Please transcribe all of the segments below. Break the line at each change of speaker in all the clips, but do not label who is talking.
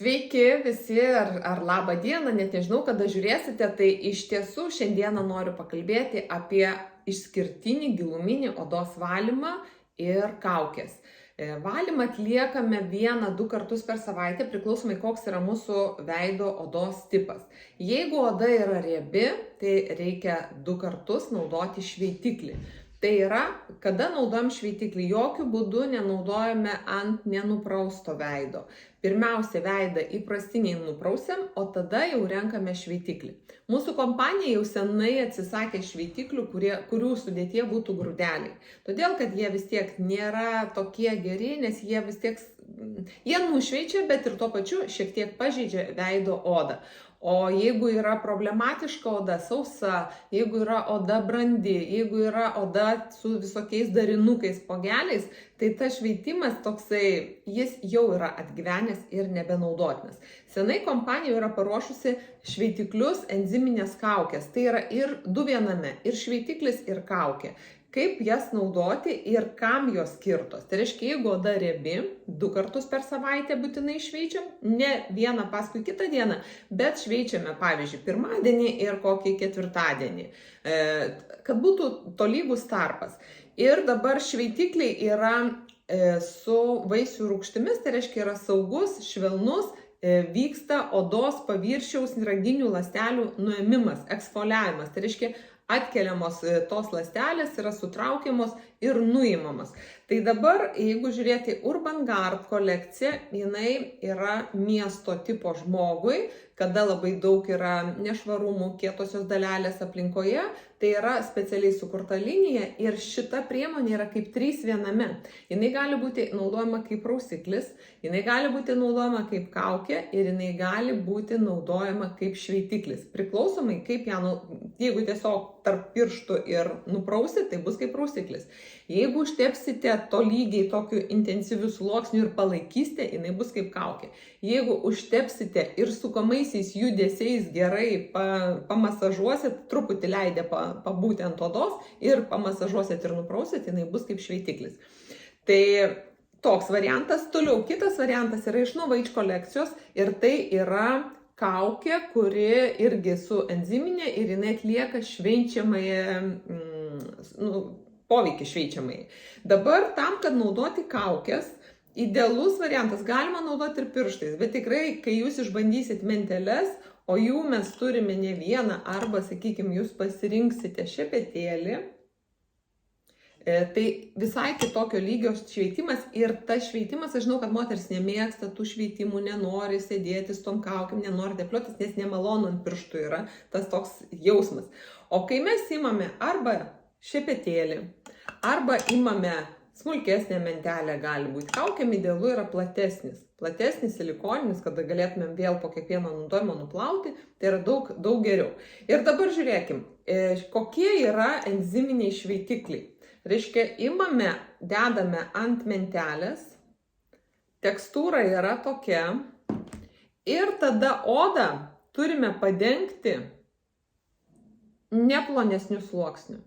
Sveiki visi, ar labą dieną, net nežinau, kada žiūrėsite, tai iš tiesų šiandieną noriu pakalbėti apie išskirtinį giluminį odos valymą ir kaukės. Valymą atliekame 1-2 kartus per savaitę, priklausomai koks yra mūsų veido odos tipas. Jeigu oda yra riebi, tai reikia 2 kartus naudoti šveitiklį. Tai yra, kada naudojam šveitiklį, jokių būdų nenaudojame ant nenuprausto veido. Pirmiausia, veidą įprastiniai nuprausiam, o tada jau renkame šveitiklį. Mūsų kompanija jau senai atsisakė šveitiklių, kurių sudėtyje būtų grūdeliai. Todėl, kad jie vis tiek nėra tokie geri, nes jie vis tiek, jie nušveičia, bet ir tuo pačiu šiek tiek pažeidžia veido odą. O jeigu yra problematiška oda, sausa, jeigu yra oda brandi, jeigu yra oda su visokiais darinukais, pogeliais, tai tas šveitimas toksai, jis jau yra atgyvenęs ir nebenaudotinas. Senai kompanija yra paruošusi šveitiklius enziminės kaukės. Tai yra ir 2 viename, ir šveitiklis, ir kaukė. Kaip jas naudoti ir kam jos skirtos. Tai reiškia, jeigu oda riebi, 2 kartus per savaitę būtinai šveičiam, ne vieną paskui kitą dieną, bet šveičiame, pavyzdžiui, pirmadienį ir kokį ketvirtadienį, kad būtų tolygus tarpas. Ir dabar šveitikliai yra su vaisių rūgštimis, tai reiškia, yra saugus, švelnus, vyksta odos paviršiaus raginių ląstelių nuėmimas, eksfoliavimas. Tai reiškia, atkeliamos tos ląstelės, yra sutraukiamos ir nuimamos. Tai dabar, jeigu žiūrėti Urban Guard kolekciją, jinai yra miesto tipo žmogui, kada labai daug yra nešvarumų, kietosios dalelės aplinkoje, tai yra specialiai sukurta linija ir šita priemonė yra kaip 3 viename. Jinai gali būti naudojama kaip prausiklis, jinai gali būti naudojama kaip kaukė ir jinai gali būti naudojama kaip šveitiklis. Priklausomai kaip ją, jeigu tiesiog tarp pirštų ir nuprausit, tai bus kaip prausiklis. Jeigu užtepsite tolygiai tokiu intensyviu sluoksniu ir palaikysite, jinai bus kaip kaukė. Jeigu užtepsite ir sukamaisiais judesiais gerai pamasažuosit, truputį leidę pabūti ant odos ir pamasažuosit ir nuprausit, jinai bus kaip šveitiklis. Tai toks variantas. Toliau kitas variantas yra iš Novage kolekcijos ir tai yra kaukė, kuri irgi su enziminė ir jinai atlieka poveikį šveičiamai. Dabar tam, kad naudoti kaukės, idealus variantas, galima naudoti ir pirštais, bet tikrai, kai jūs išbandysit menteles, o jų mes turime ne vieną, arba, sakykime, jūs pasirinksite šepetėlį, tai visai kitokio lygio šveitimas ir tas šveitimas, aš žinau, kad moteris nemėgsta tų šveitimų, nenori sėdėti su tom kaukėm, nenori tepliotis, nes nemalonu ant pirštų yra tas toks jausmas. O kai mes imame arba šepetėlį, arba imame smulkesnę mentelę, gali būti kaukėm, idealu yra platesnis silikoninis, kada galėtumėm vėl po kiekvieno naudojimo nuplauti, tai yra daug geriau. Ir dabar žiūrėkim, kokie yra enziminiai šveitikliai. Reiškia, imame, dedame ant mentelės, tekstūra yra tokia ir tada odą turime padengti neplonesniu sluoksniu.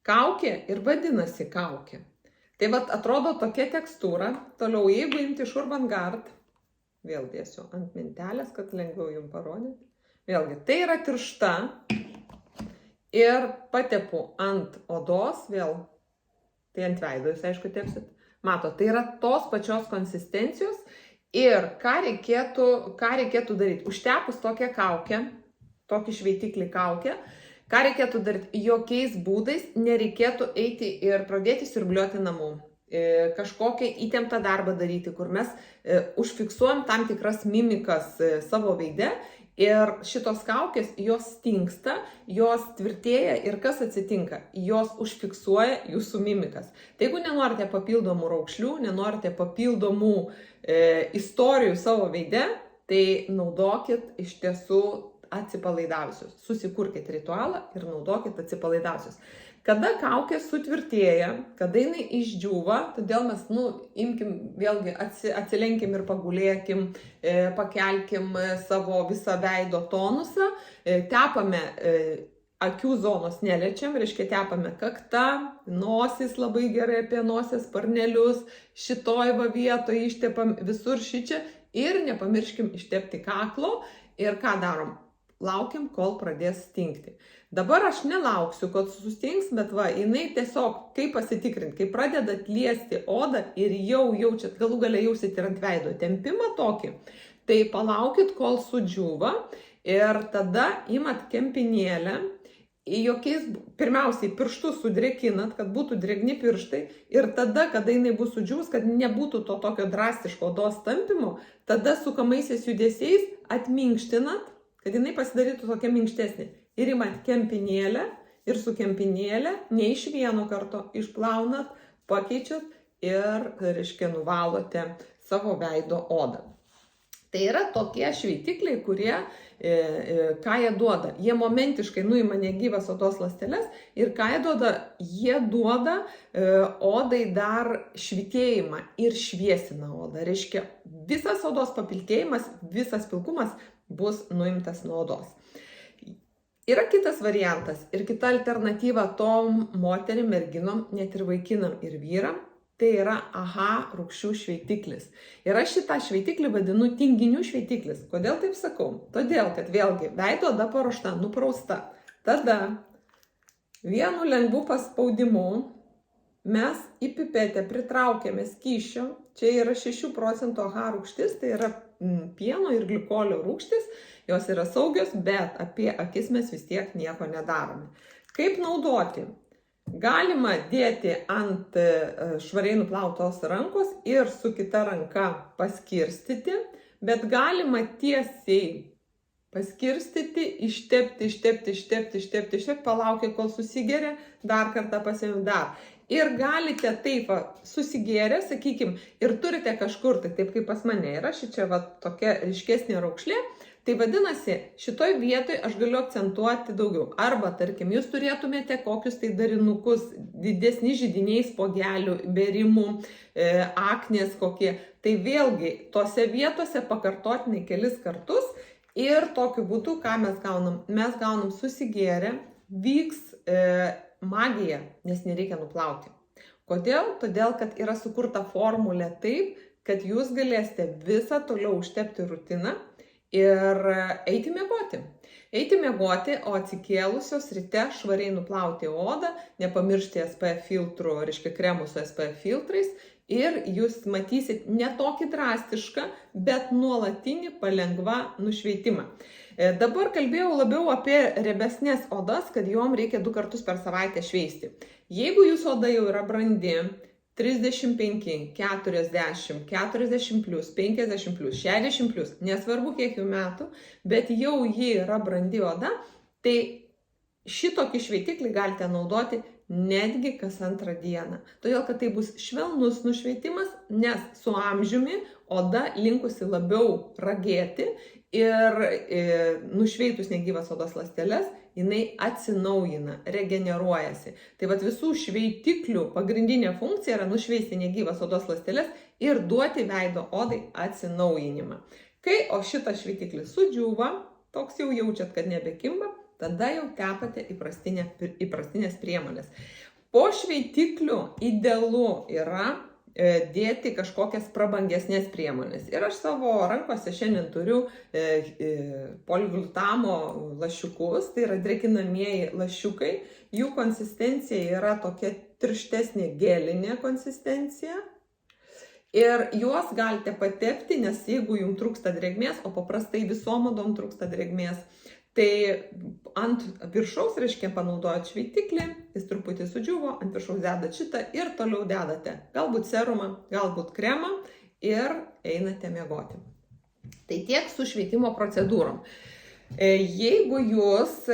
Kaukė ir vadinasi kaukė. Tai vat atrodo tokia tekstūra. Toliau, jeigu imti iš Urban Guard, vėl dėsiu ant mentelės, kad lengviau jums parodyti. Vėlgi, tai yra tiršta ir patepu ant odos, vėl, tai ant veido jūs aišku tepsit. Mato, tai yra tos pačios konsistencijos ir ką reikėtų daryti. Užtepus tokią kaukę, tokį šveitiklį kaukę, ką reikėtų daryti? Jokiais būdais nereikėtų eiti ir pradėti siurbliuoti namų. Kažkokią įtemptą darbą daryti, kur mes užfiksuojam tam tikras mimikas savo veide ir šitos kaukės, jos stingsta, jos tvirtėja ir kas atsitinka? Jos užfiksuoja jūsų mimikas. Tai jeigu nenorite papildomų raukšlių, nenorite papildomų istorijų savo veide, tai naudokit iš tiesų atsipalaidavusius. Susikurkit ritualą ir naudokit atsipalaidavusius. Kada kaukė sutvirtėja, kada jinai išdžiūva, todėl mes, imkim vėlgi, atsilenkim ir pagulėkim, pakelkim savo visą veido tonusą, tepame akių zonos neliečiam, reiškia tepame kaktą, nosis labai gerai apie nosies sparnelius, šitoj vietoje ištepam visur šičia Ir nepamirškim ištepti kaklo ir ką darom? Laukiam, kol pradės stingti. Dabar aš nelauksiu, kad sustings, bet va, jinai tiesiog, kaip pasitikrinti, kai pradedat liesti odą ir jau jaučiat, galų gale jausit ir ant veido tempimą tokį, tai palaukit, kol sudžiūva ir tada imat kempinėlę, pirmiausiai pirštus sudrėkinat, kad būtų drėgni pirštai ir tada, kada jinai bus sudžiūvus, kad nebūtų to tokio drastiško odos tampimo, tada sukamaisiais judesiais atminkštinat, kad jinai pasidarytų tokia minkštesnė. Ir imat kempinėlę ir su kempinėlė ne iš vieno karto išplaunat, pakeičiat ir, reiškia, nuvalote savo veido odą. Tai yra tokie šveitikliai, kurie, ką jie duoda? Jie momentiškai nuima negyvas odos ląsteles ir ką jie duoda? Jie duoda odai dar švytėjimą ir šviesina odą. Reiškia, visas odos papilkėjimas, visas pilkumas bus nuimtas nuo odos. Yra kitas variantas ir kita alternatyva tom moterim, merginom, net ir vaikinam ir vyram, tai yra AHA rūgščių šveitiklis. Ir aš šitą šveitiklį vadinu tinginių šveitiklis. Kodėl taip sakau? Todėl, kad vėlgi veido oda paruošta, nuprausta. Tada vienu lengvu paspaudimu mes į pipetę pritraukiame skysčio. Čia yra 6 procentų AHA rūgštis, tai yra pieno ir glikolio rūgštis, jos yra saugios, bet apie akis mes vis tiek nieko nedarome. Kaip naudoti? Galima dėti ant švariai nuplautos rankos ir su kita ranka paskirstyti, bet galima tiesiai paskirstyti, ištepti, palaukia, kol susigeria, dar kartą pasiimti dar. Ir galite taip susigėrę, sakykim, ir turite kažkur, tai taip kaip pas mane yra, šičia va tokia ryškesnė raukšlė, tai vadinasi, šitoj vietoj aš galiu akcentuoti daugiau. Arba, tarkim, jūs turėtumėte kokius tai darinukus, didesni židiniai, spuogelių, bėrimų, aknės kokie. Tai vėlgi, tose vietose pakartotinai kelis kartus ir tokiu būdu, ką mes gaunam? Mes gaunam susigėrę, vyks magija, nes nereikia nuplauti. Kodėl? Todėl, kad yra sukurta formulė taip, kad jūs galėsite visą toliau užtepti rutiną ir eiti miegoti. Eiti miegoti, o atsikėlusios ryte švariai nuplauti odą, nepamiršti SPF filtrų, reiškia kremų su SPF filtrais ir jūs matysit ne tokį drastišką, bet nuolatinį palengva nušveitimą. Dabar kalbėjau labiau apie riebesnės odas, kad jom reikia 2 kartus per savaitę šveisti. Jeigu jūsų oda jau yra brandi, 35, 40, 40 plus, 50 plus, 60 plus, nesvarbu kiek jų metų, bet jau ji yra brandi oda, tai šitokį šveitiklį galite naudoti netgi kas 2 dieną. Todėl, kad tai bus švelnus nušveitimas, nes su amžiumi oda linkusi labiau ragėti ir nušveitus negyvas odos ląsteles, jinai atsinaujina, regeneruojasi. Tai vat visų šveitiklių pagrindinė funkcija yra nušveisti negyvas odos ląsteles ir duoti veido odai atsinaujinimą. Kai šitas šveitiklis sudžiūva, toks jau jaučiat, kad nebekimba, tada jau tepate įprastinės priemonės. Po šveitiklių idealu yra dėti kažkokias prabangesnės priemonės. Ir aš savo rankose šiandien turiu poliglutamo lašiukus, tai yra drėkinamieji lašiukai. Jų konsistencija yra tokia tirštesnė gelinė konsistencija. Ir juos galite patepti, nes jeigu jums trūksta drėgmės, o paprastai visom odom trūksta drėgmės, tai ant viršaus, reiškia, panaudojat šveitiklį, jis truputį sudžiuvo, ant viršaus dedat šitą ir toliau dedate galbūt serumą, galbūt kremą ir einate miegoti. Tai tiek su šveitimo procedūrom. Jeigu jūs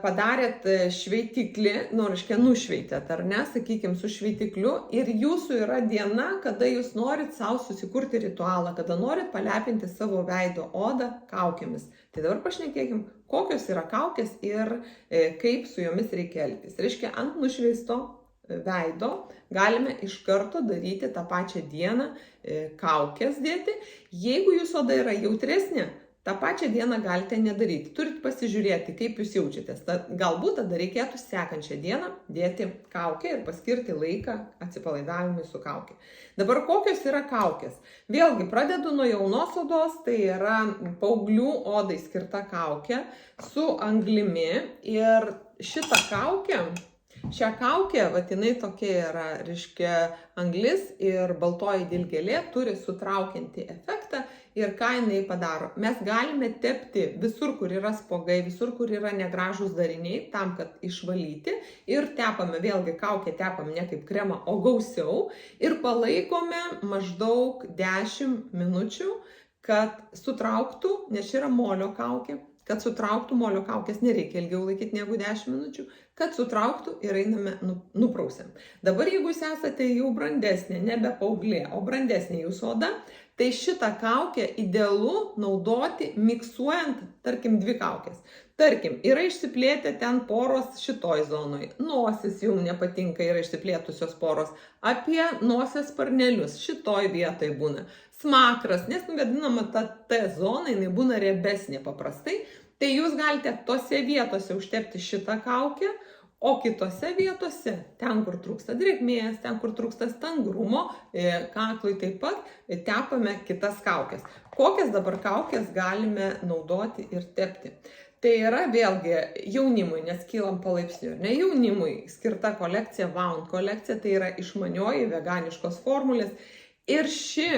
padarėt šveitiklį, reiškia, nušveitėt, ar ne, sakykime, su šveitikliu ir jūsų yra diena, kada jūs norit savo susikurti ritualą, kada norit palepinti savo veido odą kaukėmis. Tai dabar pašnekėkim, kokios yra kaukės ir kaip su jomis reikia elgtis. Reiškia, ant nušveisto veido galime iš karto daryti tą pačią dieną kaukės dėti. Jeigu jūsų oda yra jautresnė, tą pačią dieną galite nedaryti. Turit pasižiūrėti, kaip jūs jaučiatės. Galbūt tada reikėtų sekančią dieną dėti kaukę ir paskirti laiką atsipalaidavimui su kaukė. Dabar kokios yra kaukės? Vėlgi, pradedu nuo jaunos odos, tai yra paauglių odai skirta kaukė su anglimi ir šitą kaukę, šią kaukę, jinai tokia yra, reiškia, anglis ir baltoji dilgėlė turi sutraukiantį efektą ir ką jinai padaro. Mes galime tepti visur, kur yra spuogai, visur, kur yra negražūs dariniai, tam, kad išvalyti ir tepame, vėlgi kaukę tepam ne kaip kremą, o gausiau ir palaikome maždaug 10 minučių, kad sutrauktų, nes čia yra molio kaukė, kad sutrauktų molio kaukės nereikia ilgiau laikyti negu 10 minučių, kad sutrauktų ir einame nuprausiam. Dabar jeigu jūs esate jau brandesnė, nebe paauglė, o brandesnė jūsų oda, tai šitą kaukę idealu naudoti miksuojant, tarkim, 2 kaukės. Tarkim, yra išsiplėtę ten poros šitoj zonoj, nosis jums nepatinka, yra išsiplėtusios poros, apie nosies sparnelius šitoj vietoj būna. Smakras, nes vadinama ta T zona, jinai būna riebesnė paprastai, tai jūs galite tose vietose užtepti šitą kaukę, o kitose vietose, ten kur trūksta drėgmės, ten kur trūksta stangrumo, kaklui taip pat tepame kitas kaukės. Kokias dabar kaukės galime naudoti ir tepti? Tai yra vėlgi jaunimui, nes kylam palaipsniui, ne jaunimui skirta kolekcija, Wound kolekcija, tai yra išmanioji veganiškos formulės. Ir ši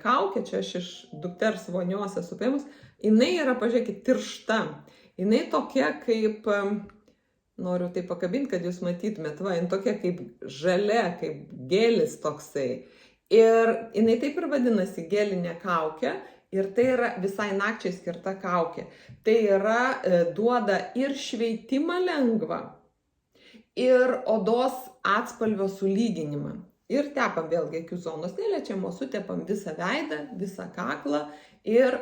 kaukė, čia aš iš dukters vonios esu paėmus, jinai yra, pažiūrėkit, tiršta. Jinai tokia kaip, noriu tai pakabinti, kad jūs matytumėt, jinai tokia kaip žalia, kaip gelis toksai. Ir jinai taip ir vadinasi gelinė kaukė. Ir tai yra visai nakčiai skirta kaukė. Tai yra, duoda ir šveitimą lengvą, ir odos atspalvio sulyginimą. Ir tepam vėlgi akių zonos neliečiamos, sutepam visą veidą, visą kaklą ir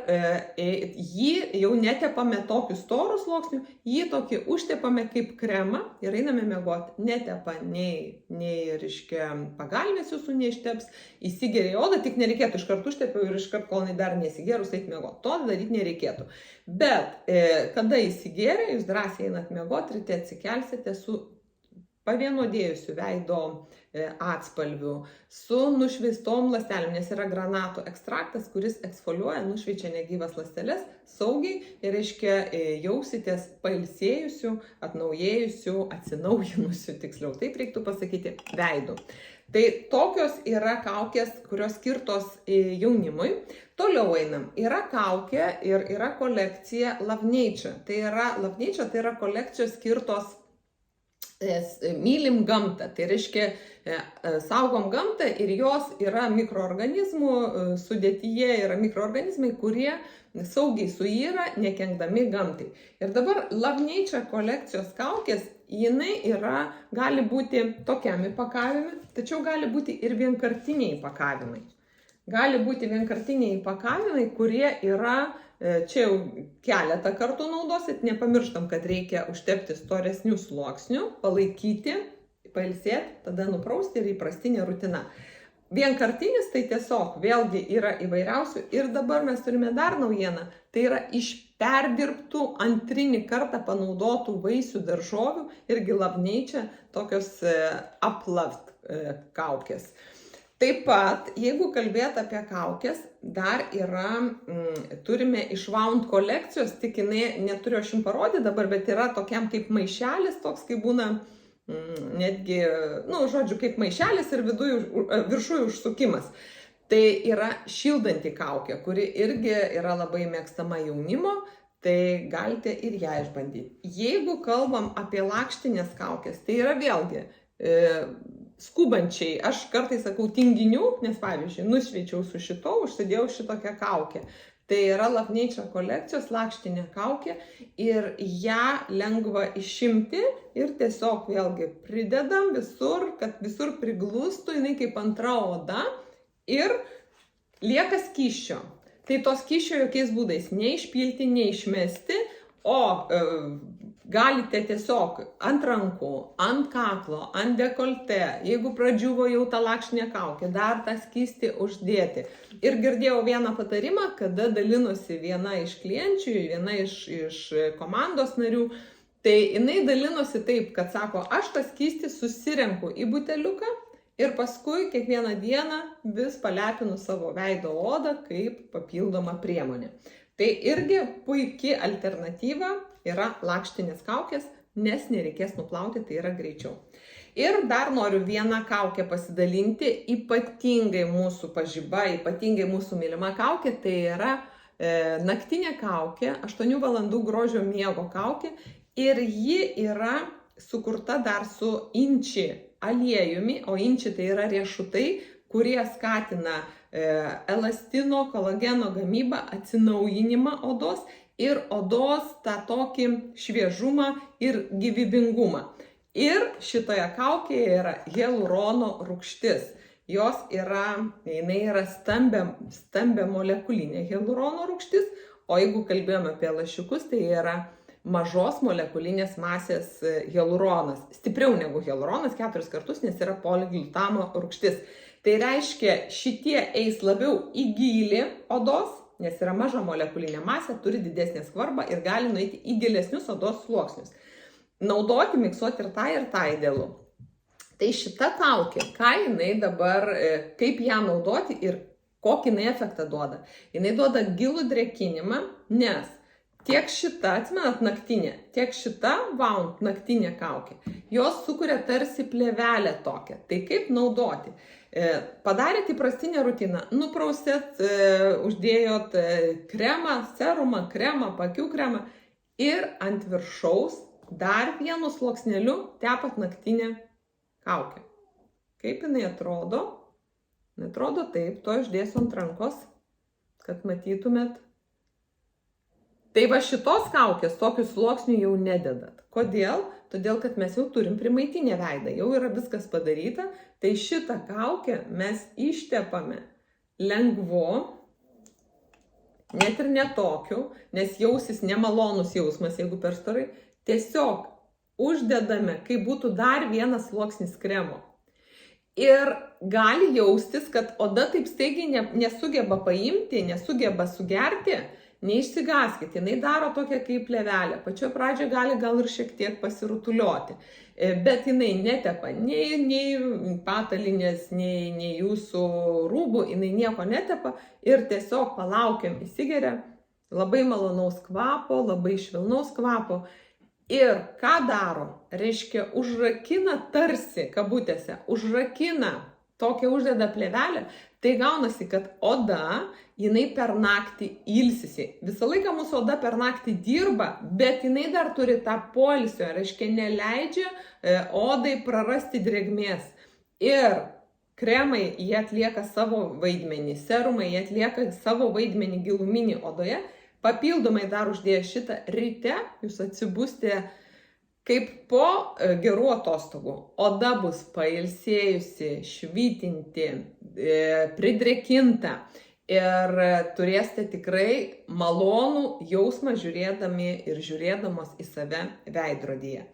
jį jau netepame tokiu storų sluoksniu, jį tokį užtepame kaip kremą ir einame miegoti. Netepa nei reiškia, pagalvės jūsų neišteps, įsigeria į odą, tik nereikėtų iškart užtepiau ir iškart, kol jinai dar neįsigerus, eit miegoti. To daryti nereikėtų. Bet kada įsigeria, jūs drąsiai einat miegoti, ryte atsikelsite su pavienodėjusiu veido atspalviu, su nušveistom ląstelėm, nes yra granatų ekstraktas, kuris eksfoliuoja, nušveičia negyvas ląsteles saugiai ir, reiškia, jausitės pailsėjusių, atnaujėjusių, atsinaujinusių, tiksliau, taip reiktų pasakyti, veidų. Tai tokios yra kaukės, kurios skirtos jaunimui. Toliau einam. Yra kaukė ir yra kolekcija Love Nature. Love Nature tai yra kolekcijos skirtos mylim gamtą, tai reiškia saugom gamtą ir jos yra mikroorganizmų sudėtyje, yra mikroorganizmai, kurie saugiai suyra, nekenkdami gamtai. Ir dabar Love Nature kolekcijos kaukės, jinai gali būti tokiam įpakavime, tačiau gali būti ir vienkartiniai įpakavimai. Gali būti vienkartiniai įpakavimai, kurie yra, čia jau keletą kartų naudosit, nepamirštam, kad reikia užtepti storesnių sluoksnių, palaikyti, pailsėti, tada nuprausti ir įprastinė rutina. Vienkartinis tai tiesiog vėlgi yra įvairiausių ir dabar mes turime dar naujieną, tai yra iš perdirbtų antrinį kartą panaudotų vaisių daržovių irgi Love Nature tokios uploved kaukės. Taip pat, jeigu kalbėt apie kaukės, dar turime iš Wound kolekcijos, tik jinai neturiu aš jums parodyti dabar, bet yra tokiam kaip maišelis, toks kaip būna netgi, žodžiu, kaip maišelis ir viršuje užsukimas. Tai yra šildanti kaukė, kuri irgi yra labai mėgstama jaunimo, tai galite ir ją išbandyti. Jeigu kalbam apie lakštinės kaukės, tai yra vėlgi skubančiai, aš kartais sakau tinginių, nes pavyzdžiui, nušveičiau su šito, užsidėjau šitokią kaukę. Tai yra Love Nature kolekcijos lakštinė kaukė ir ją lengva išimti ir tiesiog vėlgi pridedam visur, kad visur priglustų, jinai kaip antra oda ir lieka skysčio. Tai to skysčio jokiais būdais neišpilti, neišmesti, o Galite tiesiog ant rankų, ant kaklo, ant dekolte, jeigu pradžiuvo jau ta lakštinė kaukė, dar tą skystį uždėti. Ir girdėjau vieną patarimą, kada dalinosi viena iš klienčių, viena iš komandos narių, tai jinai dalinosi taip, kad sako, aš tą skystį susirenku į buteliuką ir paskui kiekvieną dieną vis palepinu savo veido odą kaip papildoma priemonė. Tai irgi puikia alternatyva yra lakštinės kaukės, nes nereikės nuplauti, tai yra greičiau. Ir dar noriu vieną kaukę pasidalinti, ypatingai mūsų pažiba, ypatingai mūsų mylima kaukė, tai yra naktinė kaukė, 8 valandų grožio miego kaukė ir ji yra sukurta dar su inči aliejumi, o inči tai yra riešutai, kurie skatina elastino, kolageno gamybą, atsinaujinimą odos ir odos tą tokį šviežumą ir gyvybingumą. Ir šitoje kaukėje yra hialurono rūgštis. Jinai yra stambia molekulinė hialurono rūgštis, o jeigu kalbėjome apie lašiukus, tai yra mažos molekulinės masės hialuronas. Stipriau negu hialuronas 4 kartus, nes yra poliglutamo rūgštis. Tai reiškia, šitie eis labiau į gylį odos, nes yra maža molekulinė masė, turi didesnę skvarbą ir gali nueiti į gilesnius odos sluoksnius. Naudoti, miksuoti ir tą idealu. Tai šita kaukė, ką jinai dabar, kaip ją naudoti ir kokį jinai efektą duoda. Jinai duoda gilų drėkinimą, nes tiek šita, atsimenat, naktinė, tiek šita Wound naktinė kaukė, jos sukuria tarsi plėvelę tokią. Tai kaip naudoti? Padarėt įprastinę rutiną, nuprausėt, uždėjot kremą, serumą, kremą, paakių kremą ir ant viršaus dar vienu sluoksneliu tepat naktinę kaukę. Kaip jinai atrodo? Atrodo taip, to išdėsiu ant rankos, kad matytumėt. Tai va šitos kaukės tokius sluoksnių jau nededat. Kodėl? Todėl, kad mes jau turim primaitinę veidą, jau yra viskas padaryta, tai šitą kaukę mes ištepame lengvu, net ir netokiu, nes jausis nemalonus jausmas, jeigu per storai, tiesiog uždedame, kai būtų dar vienas sluoksnis kremo. Ir gali jaustis, kad oda taip staigiai nesugeba paimti, nesugeba sugerti, neišsigaskit, jinai daro tokią kaip plėvelę. Pačioje pradžioje gali gal ir šiek tiek pasirutulioti, bet jinai netepa nei patalinės, nei jūsų rūbų, jinai nieko netepa ir tiesiog palaukiam, įsigeria labai malonaus kvapo, labai švelnaus kvapo. Ir ką daro? Reiškia, užrakina tarsi, kabutėse, užrakina tokią uždeda plėvelę, tai gaunasi, kad oda, jinai per naktį ilsisi. Visą laiką mūsų oda per naktį dirba, bet jinai dar turi tą poilsio, reiškia, neleidžia odai prarasti drėgmės. Ir kremai, jie atlieka savo vaidmenį, serumai, jie atlieka savo vaidmenį giluminį odoje. Papildomai dar uždėję šitą ryte, jūs atsibūsite kaip po gerų atostogų. Oda bus pailsėjusi, švytinti, pridrėkinta ir turėsite tikrai malonų jausmą žiūrėdami ir žiūrėdamos į save veidrodyje.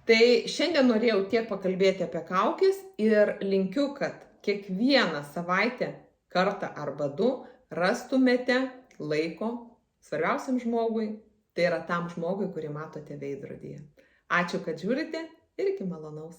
Tai šiandien norėjau tiek pakalbėti apie kaukės ir linkiu, kad kiekvieną savaitę, kartą arba 2 rastumėte laiko svarbiausiam žmogui, tai yra tam žmogui, kurį matote veidrodyje. Ačiū, kad žiūrite ir iki malonaus.